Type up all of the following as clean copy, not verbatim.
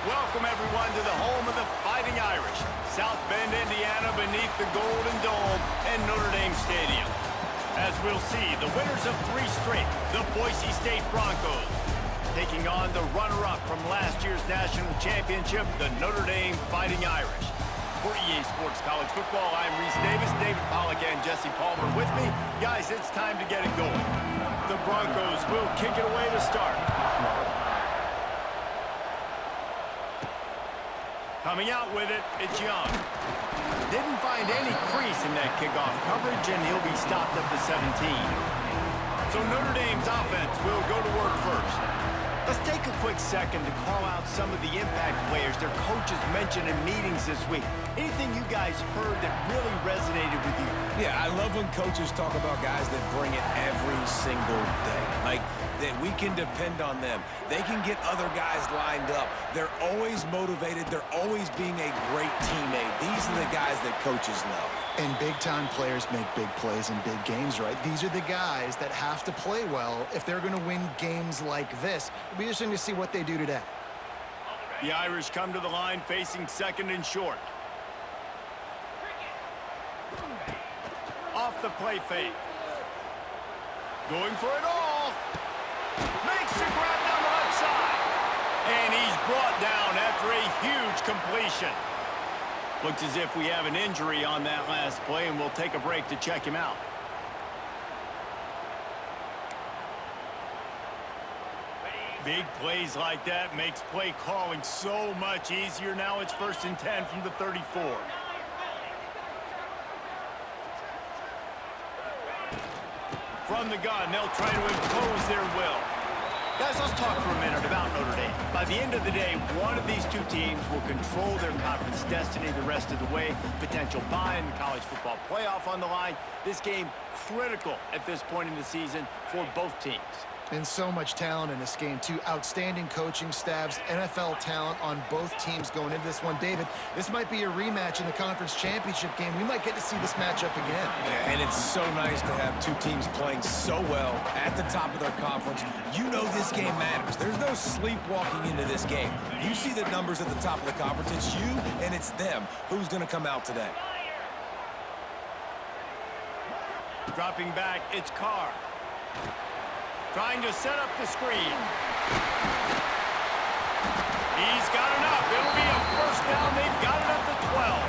Welcome, everyone, to the home of the Fighting Irish, South Bend, Indiana, beneath the Golden Dome and Notre Dame Stadium. As we'll see, the winners of 3 straight, the Boise State Broncos, taking on the runner-up from last year's national championship, the Notre Dame Fighting Irish. For EA Sports College Football, I'm Reese Davis, David Pollack, and Jesse Palmer with me. Guys, it's time to get it going. The Broncos will kick it away to start. Coming out with it, it's Young. Didn't find any crease in that kickoff coverage, and he'll be stopped at the 17. So Notre Dame's offense will go to work first. Let's take a quick second to call out some of the impact players their coaches mentioned in meetings this week. Anything you guys heard that really resonated with you? Yeah, I love when coaches talk about guys that bring it every single day. Like, that we can depend on them. They can get other guys lined up. They're always motivated. They're always being a great teammate. These are the guys that coaches love. And big-time players make big plays in big games, right? These are the guys that have to play well if they're going to win games like this. It'll be interesting to see what they do today. The Irish come to the line facing second and short. Off the play fake. Going for it all. Makes the grab down the left side. And he's brought down after a huge completion. Looks as if we have an injury on that last play, and we'll take a break to check him out. Big plays like that makes play calling so much easier. Now it's 1st and 10 from the 34. From the gun, they'll try to impose their will. Guys, let's talk for a minute about Notre Dame. By the end of the day, one of these two teams will control their conference destiny the rest of the way. Potential bye in the college football playoff on the line. This game critical at this point in the season for both teams. And so much talent in this game, too. Outstanding coaching staffs, NFL talent on both teams going into this one. David, this might be a rematch in the conference championship game. We might get to see this matchup again. Yeah, and it's so nice to have two teams playing so well at the top of their conference. You know this game matters. There's no sleepwalking into this game. You see the numbers at the top of the conference. It's you and it's them. Who's going to come out today? Dropping back, it's Carr. Trying to set up the screen. He's got enough. It'll be a first down. They've got it at the 12.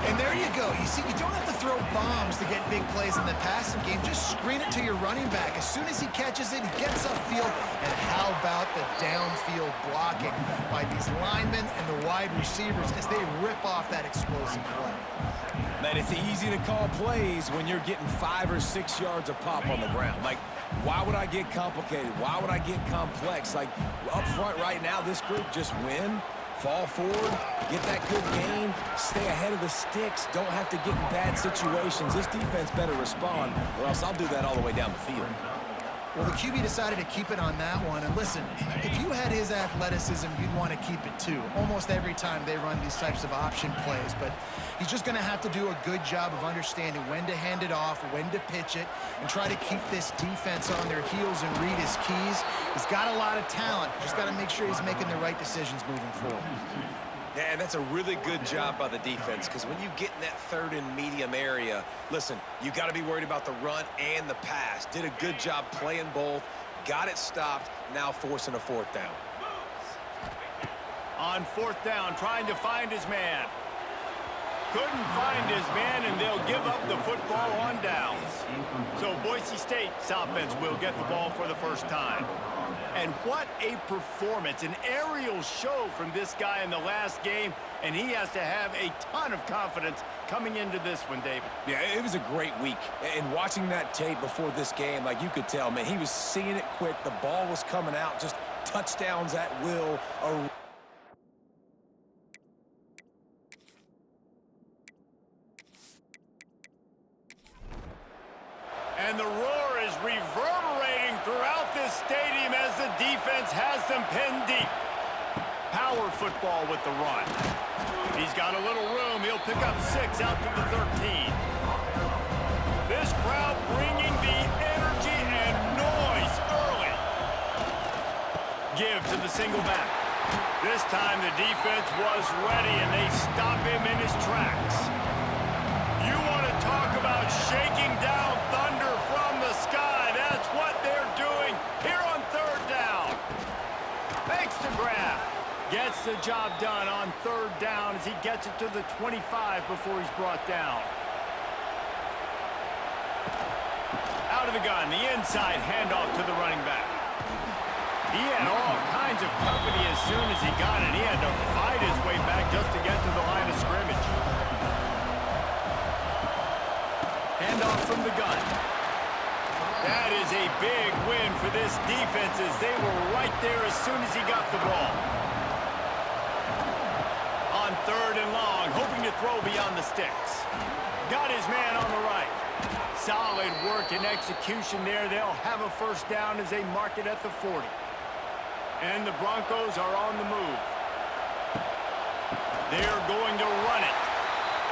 And there you go. You see, you don't have to throw bombs to get big plays in the passing game. Just screen it to your running back. As soon as he catches it, he gets upfield. And how about the downfield blocking by these linemen and the wide receivers as they rip off that explosive play. Man, it's easy to call plays when you're getting 5 or 6 yards a pop on the ground. Like, why would I get complicated? Why would I get complex? Like, up front right now, this group just win, fall forward, get that good gain, stay ahead of the sticks, don't have to get in bad situations. This defense better respond, or else I'll do that all the way down the field. Well, the QB decided to keep it on that one. And listen, if you had his athleticism, you'd want to keep it too. Almost every time they run these types of option plays. But he's just going to have to do a good job of understanding when to hand it off, when to pitch it, and try to keep this defense on their heels and read his keys. He's got a lot of talent. Just got to make sure he's making the right decisions moving forward. Yeah, and that's a really good job by the defense, because when you get in that 3rd and medium area, listen, you got to be worried about the run and the pass. Did a good job playing both, got it stopped, now forcing a 4th down. On 4th down, trying to find his man. Couldn't find his man, and they'll give up the football on downs. So Boise State's offense will get the ball for the first time. And what a performance, an aerial show from this guy in the last game, and he has to have a ton of confidence coming into this one, David. Yeah, it was a great week. And watching that tape before this game, like you could tell, man, he was seeing it quick. The ball was coming out, just touchdowns at will. And the roar is reverberating throughout this stadium as the defense has them pinned deep. Power football with the run. He's got a little room. He'll pick up 6 out to the 13. This crowd bringing the energy and noise early. Give to the single back. time the defense was ready, and they stop him in his tracks. You want to talk about shaking down thunder from the sky. That's what they're doing here on third down. Makes the grab. Gets the job done on third down as he gets it to the 25 before he's brought down. Out of the gun, the inside handoff to the running back. He had all kinds of company as soon as he got it. He had to fight his way back just to get to the line of scrimmage. Handoff from the gun. That is a big win for this defense as they were right there as soon as he got the ball. On third and long, hoping to throw beyond the sticks. Got his man on the right. Solid work and execution there. They'll have a first down as they mark it at the 40. And the Broncos are on the move. They're going to run it.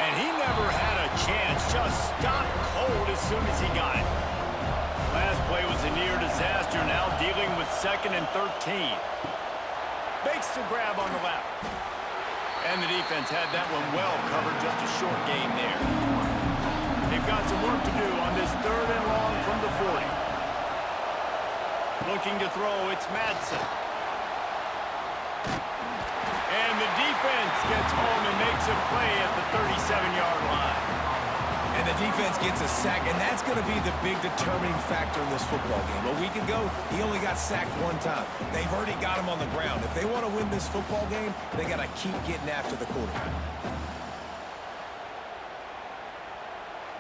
And he never had a chance. Just stopped cold as soon as he got it. Last play was a near disaster, now dealing with 2nd and 13. Makes the grab on the left. And the defense had that one well covered, just a short gain there. They've got some work to do on this third and long from the 40. Looking to throw, it's Madsen. And the defense gets home and makes a play at the 37-yard line. And the defense gets a sack, and that's going to be the big determining factor in this football game. A week ago, he only got sacked one time. They've already got him on the ground. If they want to win this football game, they got to keep getting after the quarterback.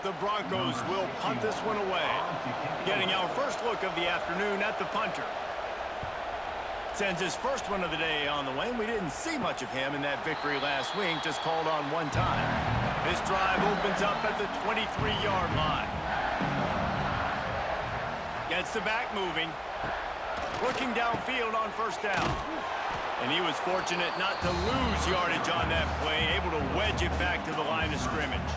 The Broncos will punt this one away. Getting our first look of the afternoon at the punter. Sends his first one of the day on the wing. We didn't see much of him in that victory last week, just called on one time. This drive opens up at the 23-yard line. Gets the back moving. Looking downfield on first down. And he was fortunate not to lose yardage on that play, able to wedge it back to the line of scrimmage.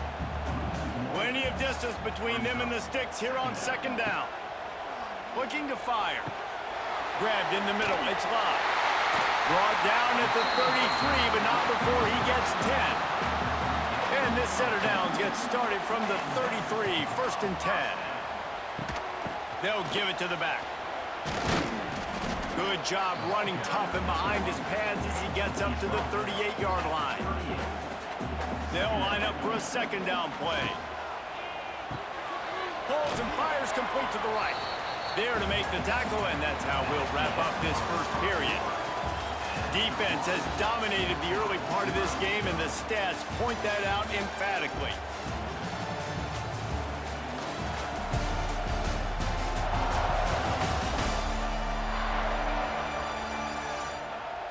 Plenty of distance between them and the sticks here on second down. Looking to fire. Grabbed in the middle. It's Love. Brought down at the 33, but not before he gets 10. And this set of downs gets started from the 33, 1st and 10. They'll give it to the back. Good job running tough and behind his pads as he gets up to the 38-yard line. They'll line up for a second down play. Pulls and fires complete to the right. There to make the tackle, and that's how we'll wrap up this first period. Defense has dominated the early part of this game, and the stats point that out emphatically.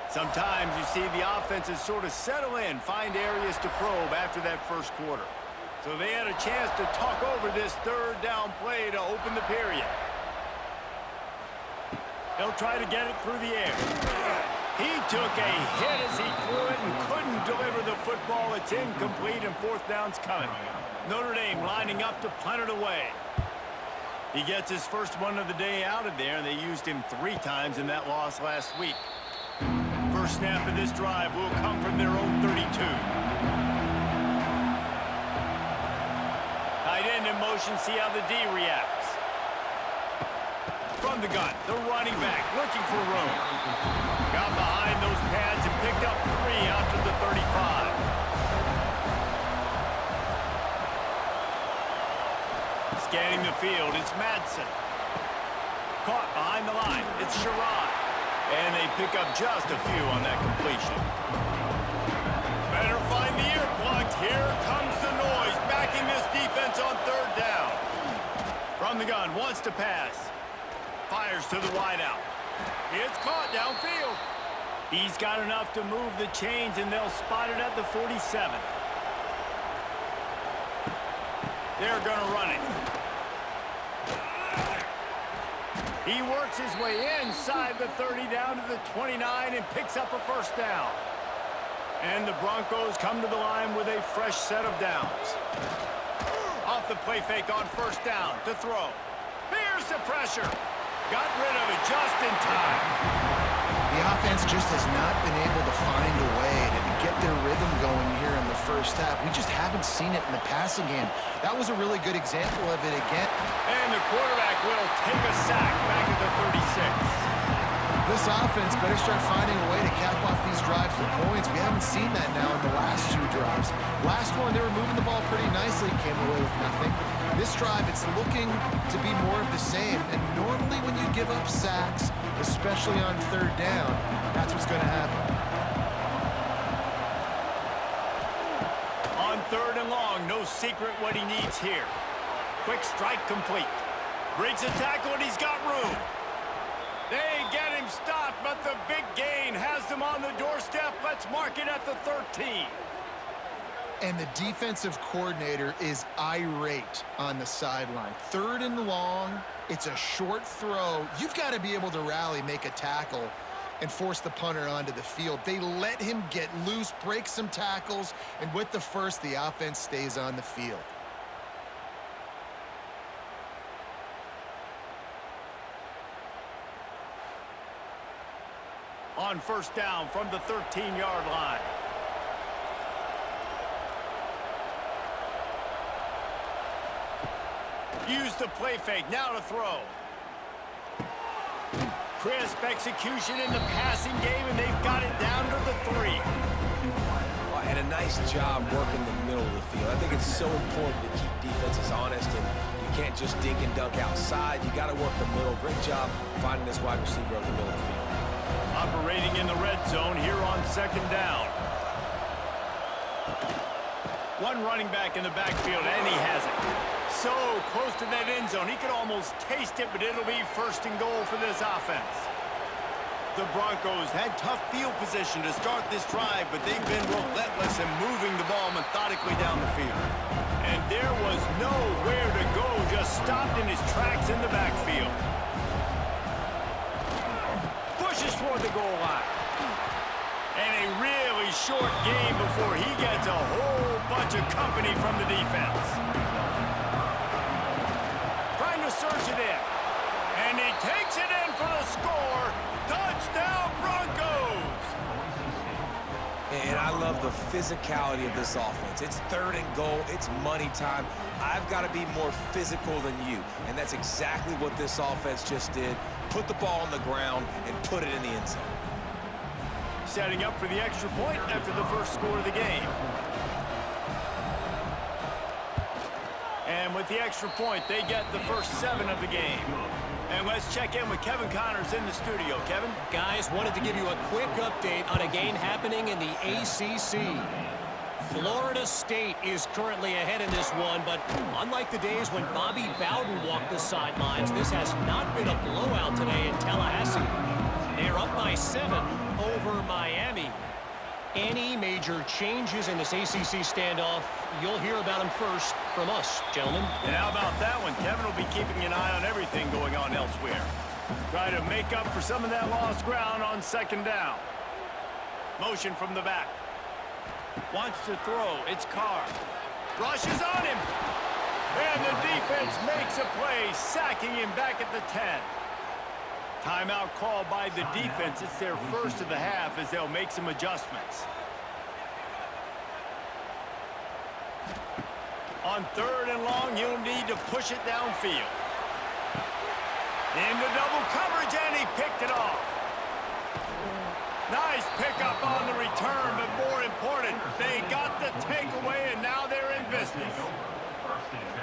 Sometimes you see the offenses sort of settle in, find areas to probe after that first quarter. So they had a chance to talk over this third down play to open the period. They'll try to get it through the air. He took a hit as he threw it and couldn't deliver the football. It's incomplete and fourth down's coming. Notre Dame lining up to punt it away. He gets his first one of the day out of there, and they used him 3 times in that loss last week. First snap of this drive will come from their own 32. Tight end in motion, see how the D reacts. From the gun, the running back looking for room. Got behind those pads and picked up 3 out to the 35. Scanning the field, it's Madsen. Caught behind the line, it's Sherrod. And they pick up just a few on that completion. Better find the earplugs. Here comes the noise, backing this defense on third down. From the gun, wants to pass. Fires to the wideout. It's caught downfield. He's got enough to move the chains, and they'll spot it at the 47. They're going to run it. He works his way inside the 30 down to the 29 and picks up a first down. And the Broncos come to the line with a fresh set of downs. Off the play fake on first down to throw. Here's the pressure. Got rid of it just in time. The offense just has not been able to find a way to get their rhythm going here in the first half. We just haven't seen it in the passing game. That was a really good example of it again. And the quarterback will take a sack back at the 36. This offense better start finding a way to cap off these drives with points. We haven't seen that now in the last two drives. Last one, they were moving the ball pretty nicely, came away with nothing. This drive, it's looking to be more of the same. And normally when you give up sacks, especially on third down, that's what's going to happen. On third and long, no secret what he needs here. Quick strike complete. Breaks a tackle and he's got room. They get him stopped, but the big gain has them on the doorstep. Let's mark it at the 13. And the defensive coordinator is irate on the sideline. Third and long, it's a short throw. You've got to be able to rally, make a tackle, and force the punter onto the field. They let him get loose, break some tackles, and with the first, the offense stays on the field. On first down from the 13-yard line. Use the play fake, now to throw. Crisp execution in the passing game, and they've got it down to the 3. And a nice job working the middle of the field. I think it's so important to keep defenses honest, and you can't just dink and dunk outside. You got to work the middle. Great job finding this wide receiver over the middle of the field. Operating in the red zone here on second down. One running back in the backfield, and he has it. So close to that end zone, he could almost taste it, but it'll be first and goal for this offense. The Broncos had tough field position to start this drive, but they've been relentless in moving the ball methodically down the field. And there was nowhere to go, just stopped in his tracks in the backfield. Pushes for the goal line. And a really short game before he gets a whole bunch of company from the defense. Trying to surge it in. And he takes it in for the score. Touchdown, Broncos! And I love the physicality of this offense. It's third and goal. It's money time. I've got to be more physical than you. And that's exactly what this offense just did. Put the ball on the ground and put it in the end zone. Setting up for the extra point after the first score of the game. And with the extra point, they get the first 7 of the game. And let's check in with Kevin Connors in the studio. Kevin? Guys, wanted to give you a quick update on a game happening in the ACC. Florida State is currently ahead in this one, but unlike the days when Bobby Bowden walked the sidelines, this has not been a blowout today in Tallahassee. They're up by 7 over Miami. Any major changes in this ACC standoff, you'll hear about them first from us, gentlemen. And how about that one? Kevin will be keeping an eye on everything going on elsewhere. Try to make up for some of that lost ground on second down. Motion from the back. Wants to throw. It's Carr. Rushes on him. And the defense makes a play, sacking him back at the 10. Timeout called by the defense. It's their first of the half as they'll make some adjustments. On third and long, you'll need to push it downfield. Into double coverage, and he picked it off. Nice pickup on the return, but more important, they got the takeaway, and now they're in business.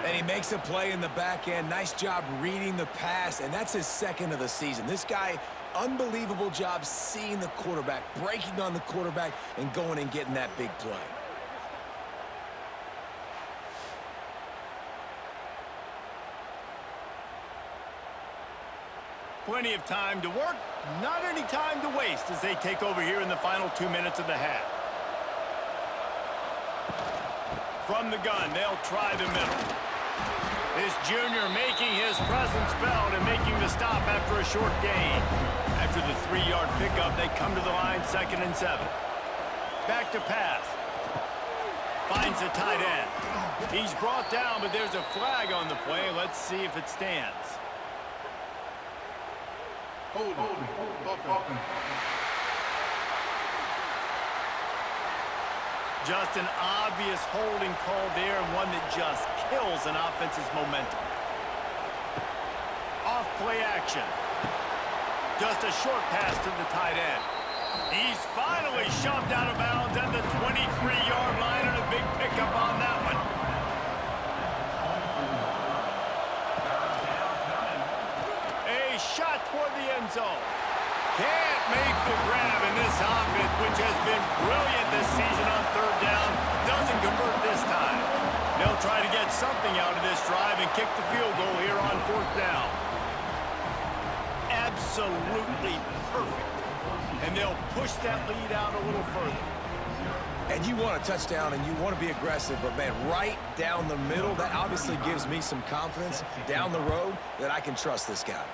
And he makes a play in the back end. Nice job reading the pass, and that's his second of the season. This guy, unbelievable job seeing the quarterback, breaking on the quarterback, and going and getting that big play. Plenty of time to work, not any time to waste as they take over here in the final 2 minutes of the half. From the gun, they'll try the middle. This junior making his presence felt and making the stop after a short gain. After the 3-yard pickup, they come to the line, 2nd and 7. Back to pass. Finds the tight end. He's brought down, but there's a flag on the play. Let's see if it stands. Just an obvious holding call there, and one that just kills an offense's momentum. Off play action. Just a short pass to the tight end. He's finally shoved out of bounds at the 23-yard line, and a big pickup on that one. A shot toward the end zone. Can't make the grab in this offense, which has been brilliant this season on third down. Doesn't convert this time. They'll try to get something out of this drive and kick the field goal here on fourth down. Absolutely perfect. And they'll push that lead out a little further. And you want a touchdown and you want to be aggressive, but man, right down the middle, that obviously gives me some confidence down the road that I can trust this guy.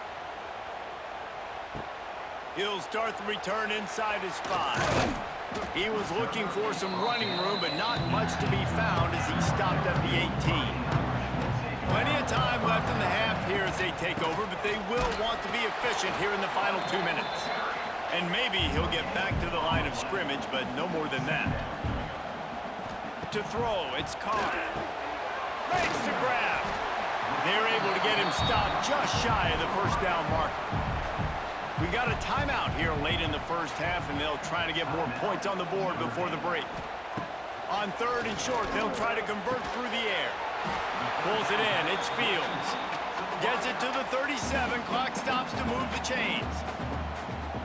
He'll start the return inside his 5. He was looking for some running room, but not much to be found as he stopped at the 18. Plenty of time left in the half here as they take over, but they will want to be efficient here in the final 2 minutes. And maybe he'll get back to the line of scrimmage, but no more than that. To throw, it's Carr. Makes the grab. They're able to get him stopped just shy of the first down marker. We got a timeout here late in the first half, and they'll try to get more points on the board before the break. On third and short, they'll try to convert through the air. Pulls it in, it's Fields. Gets it to the 37, clock stops to move the chains.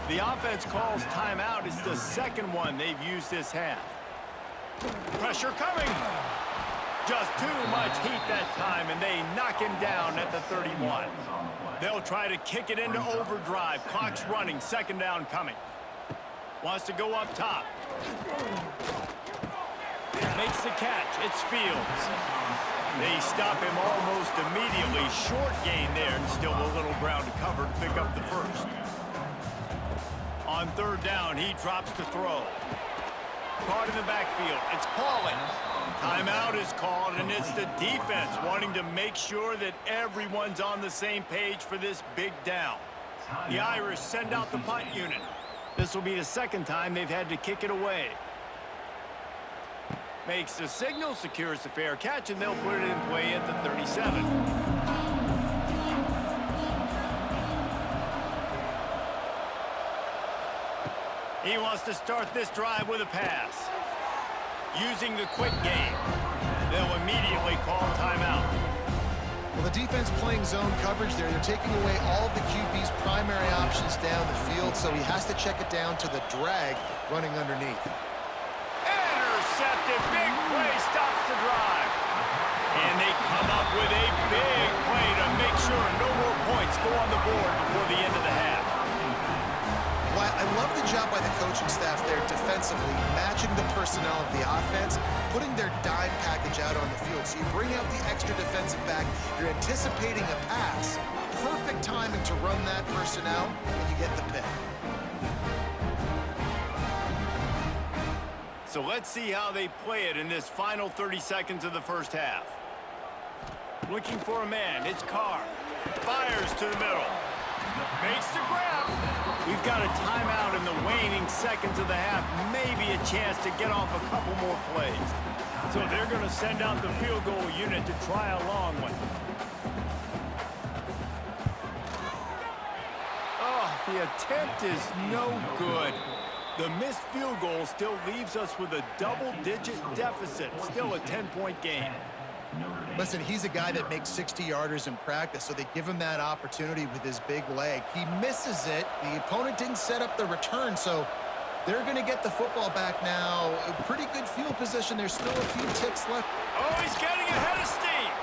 The offense calls timeout. It's the second one they've used this half. Pressure coming. Just too much heat that time, and they knock him down at the 31. They'll try to kick it into overdrive. Clock's running, second down coming. Wants to go up top. Makes the catch, it's Fields. They stop him almost immediately. Short gain there, and still a little ground to cover to pick up the first. On third down, he drops to throw. Caught in the backfield, it's Pauling. Timeout is called, and it's the defense wanting to make sure that everyone's on the same page for this big down. The Irish send out the punt unit. This will be the second time they've had to kick it away. Makes the signal, secures the fair catch, and they'll put it in play at the 37. He wants to start this drive with a pass. Using the quick game, they'll immediately call timeout. Well, the defense playing zone coverage there. They're taking away all of the QB's primary options down the field, so he has to check it down to the drag running underneath. Intercepted, big play, stops the drive. And they come up with a big play to make sure no more points go on the board before the end of the half. Well, I love the job by the coaching staff there defensively, matching the personnel of the offense, putting their dime package out on the field. So you bring out the extra defensive back, you're anticipating a pass, perfect timing to run that personnel, and you get the pick. So let's see how they play it in this final 30 seconds of the first half. Looking for a man, it's Carr. Fires to the middle. Makes the grab. We've got a timeout in the waning seconds of the half. Maybe a chance to get off a couple more plays. So they're going to send out the field goal unit to try a long one. Oh, the attempt is no good. The missed field goal still leaves us with a double-digit deficit. Still a 10-point game. Listen, he's a guy that makes 60-yarders in practice, so they give him that opportunity with his big leg. He misses it. The opponent didn't set up the return, so they're going to get the football back now. A pretty good field position. There's still a few ticks left. Oh, he's getting ahead of steam.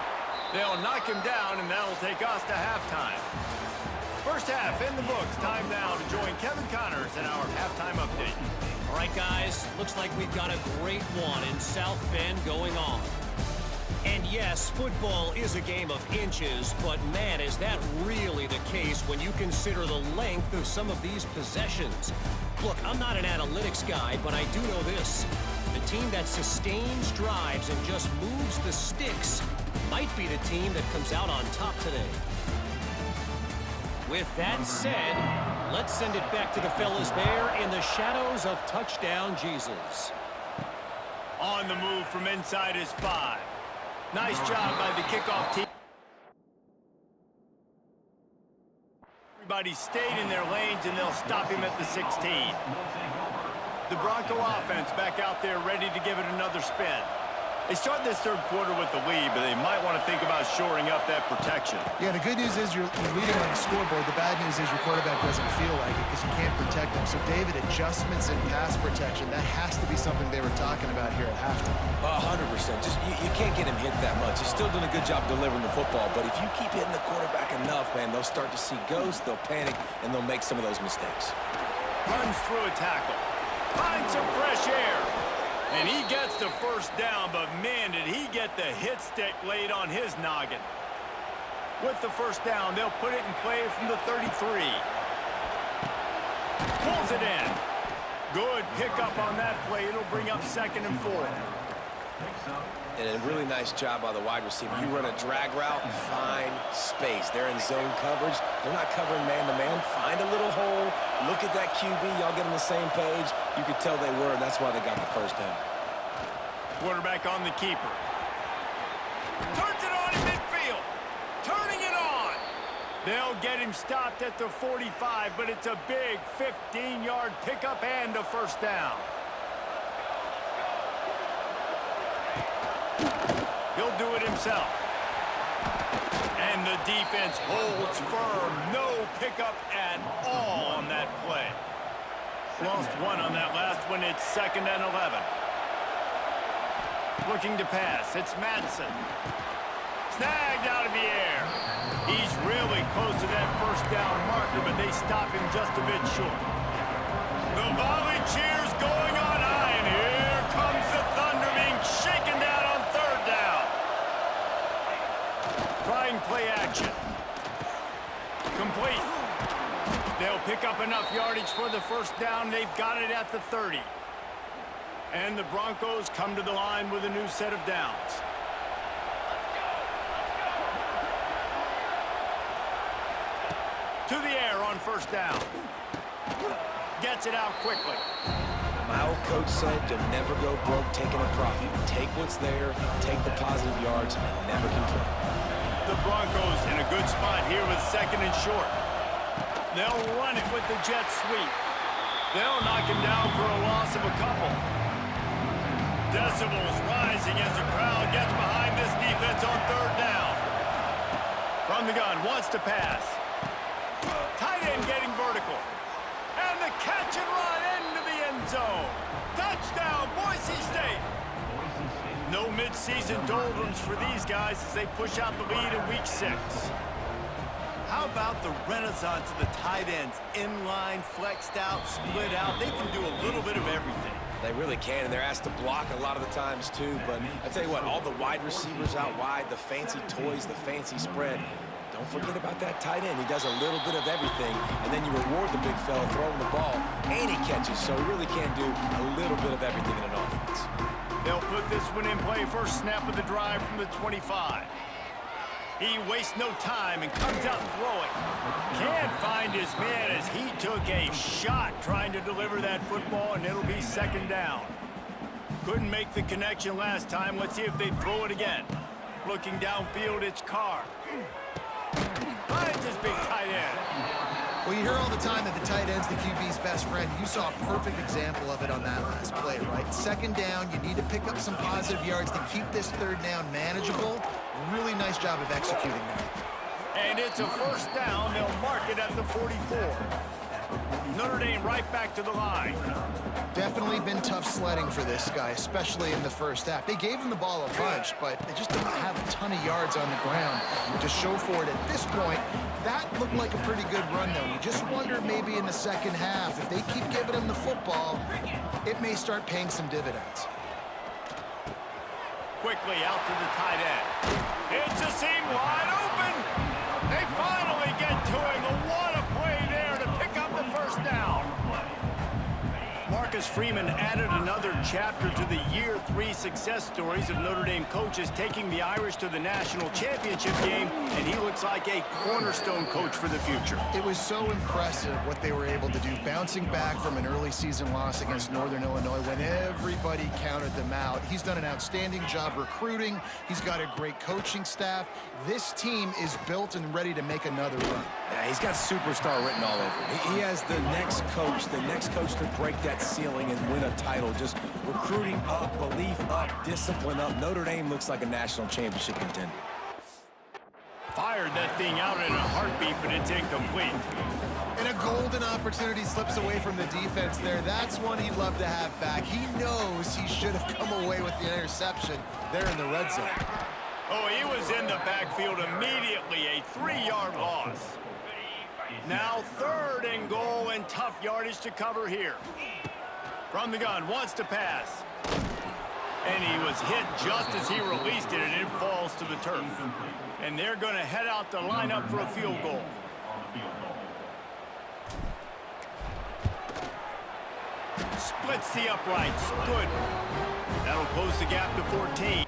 They'll knock him down, and that'll take us to halftime. First half in the books. Time now to join Kevin Connors in our halftime update. All right, guys, looks like we've got a great one in South Bend going on. And yes, football is a game of inches, but man, is that really the case when you consider the length of some of these possessions. Look, I'm not an analytics guy, but I do know this. The team that sustains drives and just moves the sticks might be the team that comes out on top today. With that said, Let's send it back to the fellas there in the shadows of touchdown Jesus. On the move from inside his 5. Nice job by the kickoff team. Everybody stayed in their lanes, and they'll stop him at the 16. The Bronco offense back out there ready to give it another spin. They start this third quarter with the lead, but they might want to think about shoring up that protection. Yeah, the good news is you're leading on the scoreboard. The bad news is your quarterback doesn't feel like it because you can't protect him. So, David, adjustments in pass protection, that has to be something they were talking about here at halftime. 100%. Just you can't get him hit that much. He's still doing a good job delivering the football, but if you keep hitting the quarterback enough, man, they'll start to see ghosts, they'll panic, and they'll make some of those mistakes. Runs through a tackle. Finds some fresh air. And he gets the first down, but man, did he get the hit stick laid on his noggin. With the first down, they'll put it in play from the 33. Pulls it in. Good pickup on that play. It'll bring up 2nd and 4. And a really nice job by the wide receiver. You run a drag route, find space. They're in zone coverage. They're not covering man-to-man. Find a little hole. Look at that QB. Y'all get on the same page. You could tell they were, and that's why they got the first down. Quarterback on the keeper. Turns it on in midfield. Turning it on. They'll get him stopped at the 45, but it's a big 15-yard pickup and a first down. He'll do it himself. And the defense holds firm. No pickup at all on that play. Lost one on that last one. It's 2nd and 11. Looking to pass. It's Madsen. Snagged out of the air. He's really close to that first down marker, but they stop him just a bit short. The volley cheers going on high, and here comes the Thunder being shaken down on 3rd down. Trying play action. Complete. They'll pick up enough yardage for the first down. They've got it at the 30. And the Broncos come to the line with a new set of downs. To the air on first down. Gets it out quickly. My old coach said to never go broke taking a profit. Take what's there, take the positive yards, and never complain. The Broncos in a good spot here with 2nd and short. They'll run it with the jet sweep. They'll knock him down for a loss of a couple. Decibels rising as the crowd gets behind this defense on 3rd down. From the gun, wants to pass. Tight end getting vertical. And the catch and run into the end zone. Touchdown, Boise State. No mid-season doldrums for these guys as they push out the lead in week 6. How about the renaissance of the tight ends? Inline, flexed out, split out. They can do a little bit of everything. They really can, and they're asked to block a lot of the times, too. But I tell you what, all the wide receivers out wide, the fancy toys, the fancy spread, don't forget about that tight end. He does a little bit of everything, and then you reward the big fella throwing the ball, and he catches, so he really can do a little bit of everything in an offense. They'll put this one in play. First snap of the drive from the 25. He wastes no time and comes out throwing. Can't find his man as he took a shot trying to deliver that football, and it'll be 2nd down. Couldn't make the connection last time. Let's see if they throw it again. Looking downfield, it's Carr. Finds his big tight end. Well, you hear all the time that the tight end's the QB's best friend. You saw a perfect example of it on that last play, right? 2nd down, you need to pick up some positive yards to keep this 3rd down manageable. Really nice job of executing that. And it's a first down. They'll mark it at the 44. Notre Dame right back to the line. Definitely been tough sledding for this guy, especially in the first half. They gave him the ball a bunch, but they just don't have a ton of yards on the ground to show for it at this point. That looked like a pretty good run, though. You just wonder maybe in the second half, if they keep giving him the football, it may start paying some dividends. Quickly out to the tight end. It's a seam wide open. They finally get to him. What a play there to pick up the first down. Marcus Marcus Freeman added another chapter to the year 3 success stories of Notre Dame coaches taking the Irish to the national championship game, and he looks like a cornerstone coach for the future. It was so impressive what they were able to do, bouncing back from an early season loss against Northern Illinois when everybody counted them out. He's done an outstanding job recruiting. He's got a great coaching staff. This team is built and ready to make another run. Yeah, he's got superstar written all over him. He has the next coach to break that ceiling and win a title. Just recruiting up, belief up, discipline up. Notre Dame looks like a national championship contender. Fired that thing out in a heartbeat, but it's incomplete. And a golden opportunity slips away from the defense there. That's one he'd love to have back. He knows he should have come away with the interception there in the red zone. Oh, he was in the backfield immediately, a 3-yard loss. Now 3rd and goal, and tough yardage to cover here. From the gun, wants to pass. And he was hit just as he released it, and it falls to the turf. And they're going to head out to line up for a field goal. Splits the uprights. Good. That'll close the gap to 14.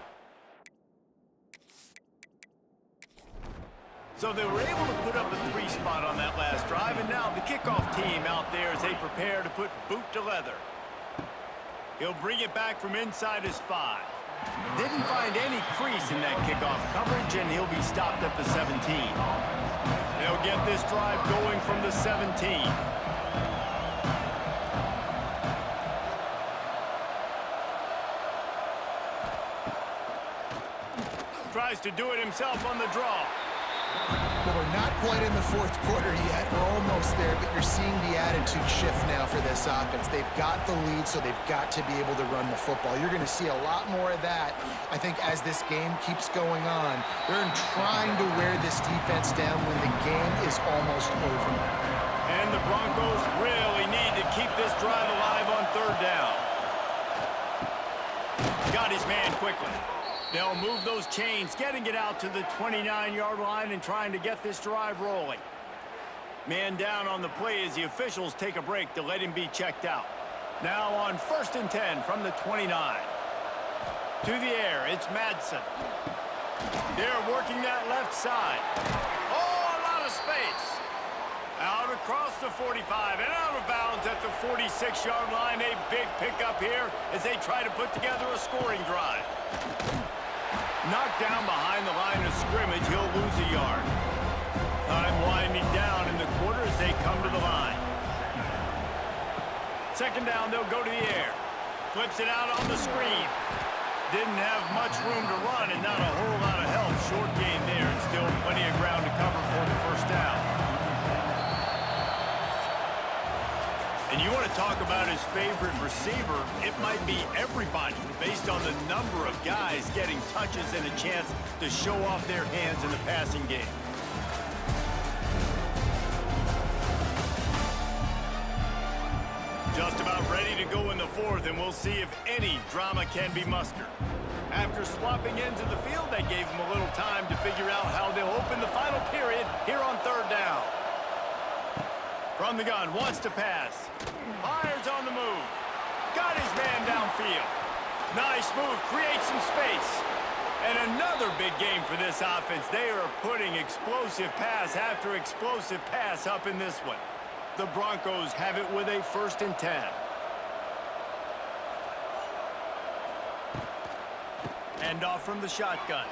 So they were able to put up a 3 spot on that last drive, and now the kickoff team out there as they prepare to put boot to leather. He'll bring it back from inside his 5. Didn't find any crease in that kickoff coverage, and he'll be stopped at the 17. They'll get this drive going from the 17. Tries to do it himself on the draw. Well, we're not quite in the 4th quarter yet. We're almost there, but you're seeing the attitude shift now for this offense. They've got the lead, so they've got to be able to run the football. You're going to see a lot more of that, I think, as this game keeps going on. They're trying to wear this defense down when the game is almost over. And the Broncos really need to keep this drive alive on 3rd down. Got his man quickly. They'll move those chains, getting it out to the 29-yard line and trying to get this drive rolling. Man down on the play as the officials take a break to let him be checked out. Now on 1st and 10 from the 29. To the air, it's Madsen. They're working that left side. Oh, a lot of space. Out across the 45 and out of bounds at the 46-yard line. A big pickup here as they try to put together a scoring drive. Knocked down behind the line of scrimmage, he'll lose a yard. Time winding down in the quarter as they come to the line. 2nd down, they'll go to the air. Flips it out on the screen. Didn't have much room to run and not a whole lot of help. Short gain there and still plenty of ground to cover for the 1st down. And you want to talk about his favorite receiver, it might be everybody based on the number of guys getting touches and a chance to show off their hands in the passing game. Just about ready to go in the 4th, and we'll see if any drama can be mustered. After swapping ends of the field, that gave them a little time to figure out how they'll open the final period here on 3rd down. From the gun, wants to pass. Fires on the move. Got his man downfield. Nice move, creates some space. And another big game for this offense. They are putting explosive pass after explosive pass up in this one. The Broncos have it with a 1st and 10. Hand off from the shotgun.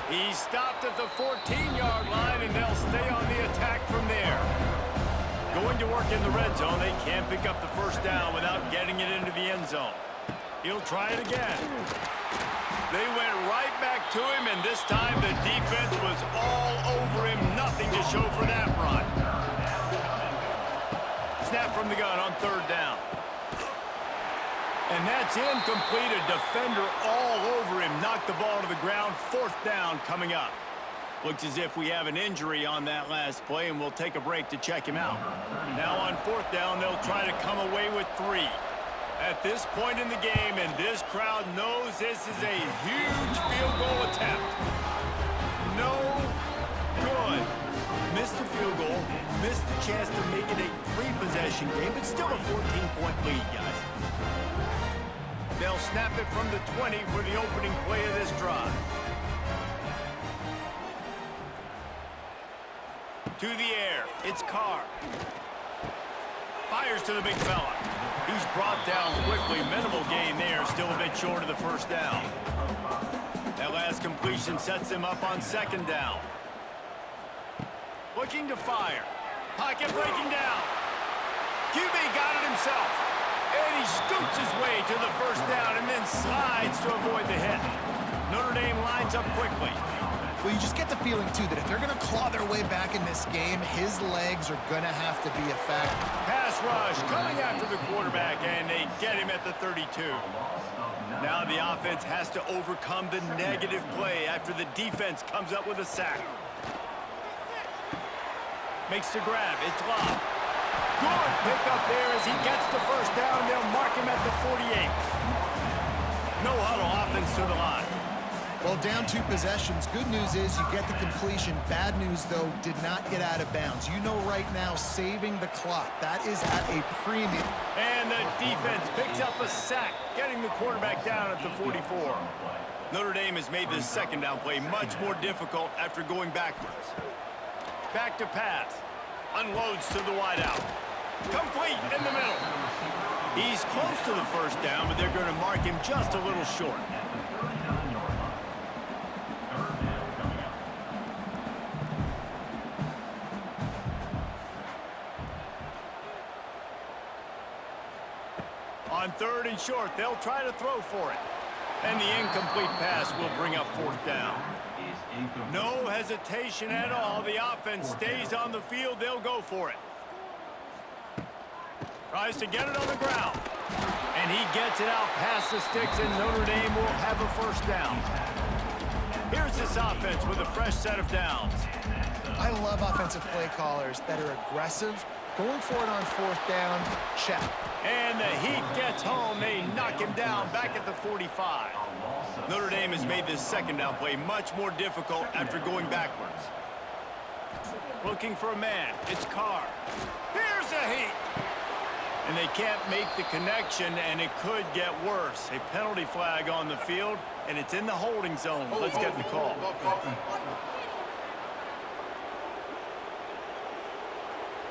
He's stopped at the 14-yard line, and they'll stay on the attack from there. Going to work in the red zone, they can't pick up the 1st down without getting it into the end zone. He'll try it again. They went right back to him, and this time the defense was all over him. Nothing to show for that run. Snap from the gun on 3rd down. And that's incomplete. A defender all over him. Knocked the ball to the ground. 4th down coming up. Looks as if we have an injury on that last play, and we'll take a break to check him out. Now on 4th down, they'll try to come away with 3. At this point in the game, and this crowd knows this is a huge field goal attempt. No good. Missed the field goal. Missed the chance to make it a 3-possession possession game, but still a 14-point lead, guys. They'll snap it from the 20 for the opening play of this drive. To the air, it's Carr. Fires to the big fella. He's brought down quickly. Minimal gain there, still a bit short of the first down. That last completion sets him up on second down. Looking to fire. Pocket breaking down. QB got it himself. And he scoots his way to the first down and then slides to avoid the hit. Notre Dame lines up quickly. Well, you just get the feeling, too, that if they're going to claw their way back in this game, his legs are going to have to be a factor. Pass rush coming after the quarterback, and they get him at the 32. Now the offense has to overcome the negative play after the defense comes up with a sack. Makes the grab. It's Love. Good pickup there as he gets the first down. They'll mark him at the 48. No huddle offense to the line. Well, down 2 possessions. Good news is you get the completion. Bad news, though, did not get out of bounds. You know right now, saving the clock. That is at a premium. And the defense picks up a sack, getting the quarterback down at the 44. Notre Dame has made this second down play much more difficult after going backwards. Back to pass. Unloads to the wideout. Complete in the middle. He's close to the first down, but they're going to mark him just a little short. On third and short, they'll try to throw for it. And the incomplete pass will bring up fourth down. No hesitation at all. The offense stays on the field. They'll go for it. Tries to get it on the ground. And he gets it out past the sticks, and Notre Dame will have a first down. Here's this offense with a fresh set of downs. I love offensive play callers that are aggressive. Going for it on fourth down, check. And the heat gets home. They knock him down back at the 45. Notre Dame has made this second down play much more difficult after going backwards. Looking for a man. It's Carr. Here's a heat. And they can't make the connection, and it could get worse. A penalty flag on the field, and it's in the holding zone. Let's get the call.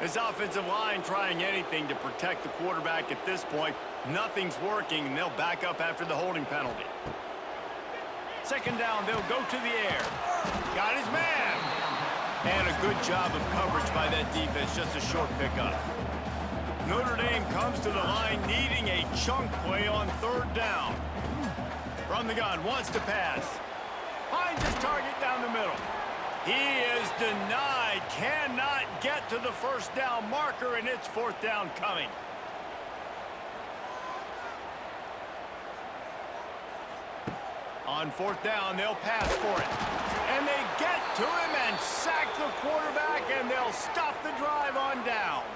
This offensive line trying anything to protect the quarterback at this point. Nothing's working, and they'll back up after the holding penalty. Second down, they'll go to the air. Got his man. And a good job of coverage by that defense, just a short pickup. Notre Dame comes to the line needing a chunk play on third down. From the gun, wants to pass. Finds his target down the middle. He is denied, cannot get to the first down marker, and it's fourth down coming. On fourth down, they'll pass for it. And they get to him and sack the quarterback, and they'll stop the drive on downs.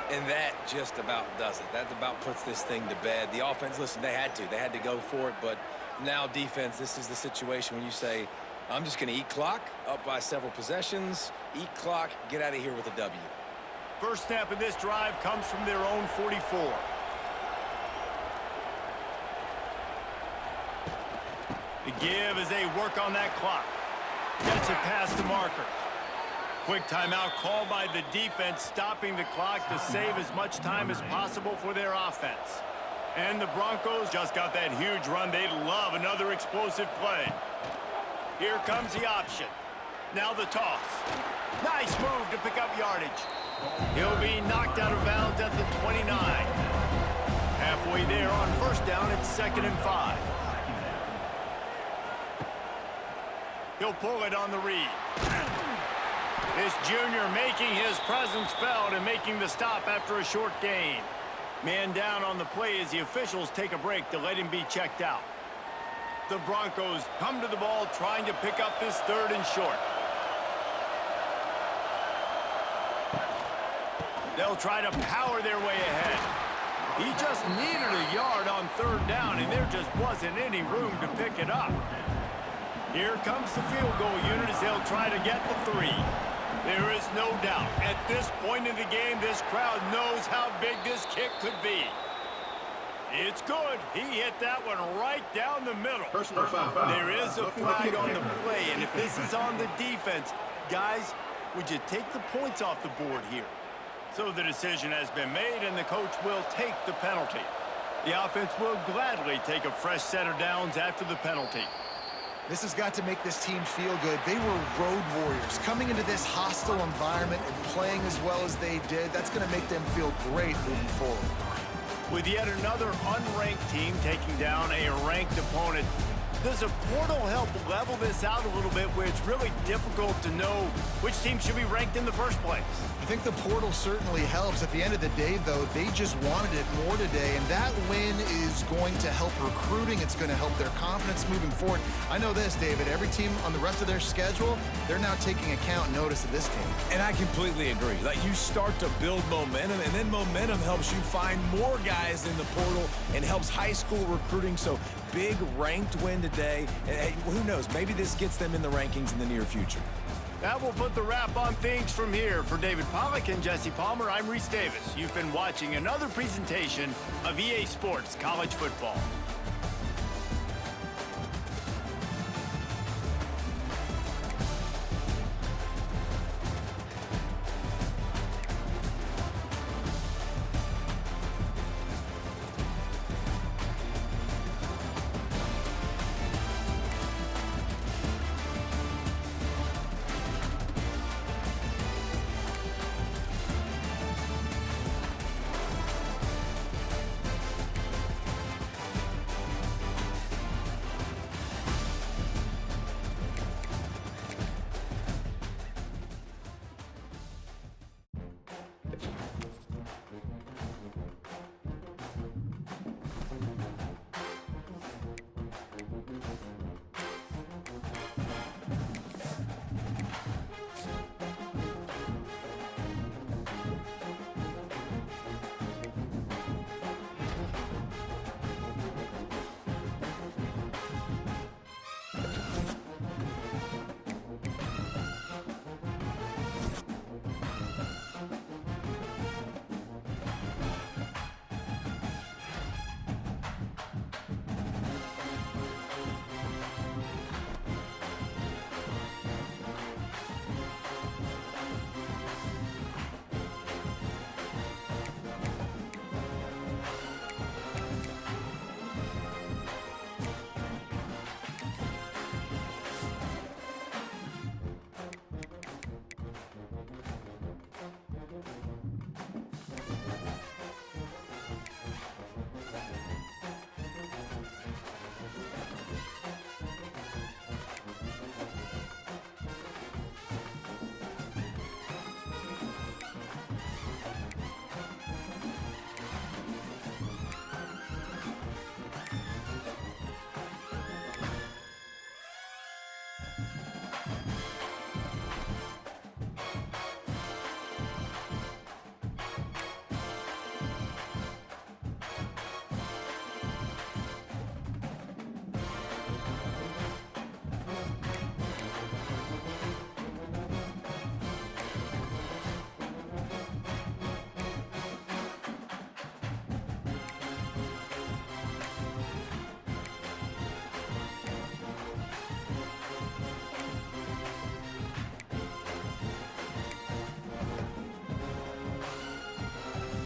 And that just about does it. That about puts this thing to bed. The offense, listen, they had to go for it, but now defense, this is the situation when you say, I'm just going to eat clock, up by several possessions, eat clock, get out of here with a W. First snap of this drive comes from their own 44. The give as they work on that clock. Gets it past the marker. Quick timeout called by the defense, stopping the clock to save as much time as possible for their offense. And the Broncos just got that huge run. They love another explosive play. Here comes the option. Now the toss. Nice move to pick up yardage. He'll be knocked out of bounds at the 29. Halfway there on first down, it's 2nd and 5. He'll pull it on the read. This junior making his presence felt and making the stop after a short gain. Man down on the play as the officials take a break to let him be checked out. The Broncos come to the ball trying to pick up this 3rd and short. They'll try to power their way ahead. He just needed a yard on 3rd down, and there just wasn't any room to pick it up. Here comes the field goal unit as they'll try to get the 3. There is no doubt. At this point in the game, this crowd knows how big this kick could be. It's good. He hit that one right down the middle. Personal foul. There is a flag on the play, and if this is on the defense, guys, would you take the points off the board here? So the decision has been made, and the coach will take the penalty. The offense will gladly take a fresh set of downs after the penalty. This has got to make this team feel good. They were road warriors. Coming into this hostile environment and playing as well as they did, that's going to make them feel great moving forward. With yet another unranked team taking down a ranked opponent, does a portal help level this out a little bit where it's really difficult to know which team should be ranked in the first place? I think the portal certainly helps. At the end of the day, though, they just wanted it more today, and that win is going to help recruiting. It's going to help their confidence moving forward. I know this, David, every team on the rest of their schedule, they're now taking account and notice of this team. And I completely agree. Like, you start to build momentum, and then momentum helps you find more guys in the portal and helps high school recruiting. So big ranked win today. And who knows, maybe this gets them in the rankings in the near future. That will put the wrap on things from here. For David Pollack and Jesse Palmer, I'm Reese Davis. You've been watching another presentation of EA Sports College Football.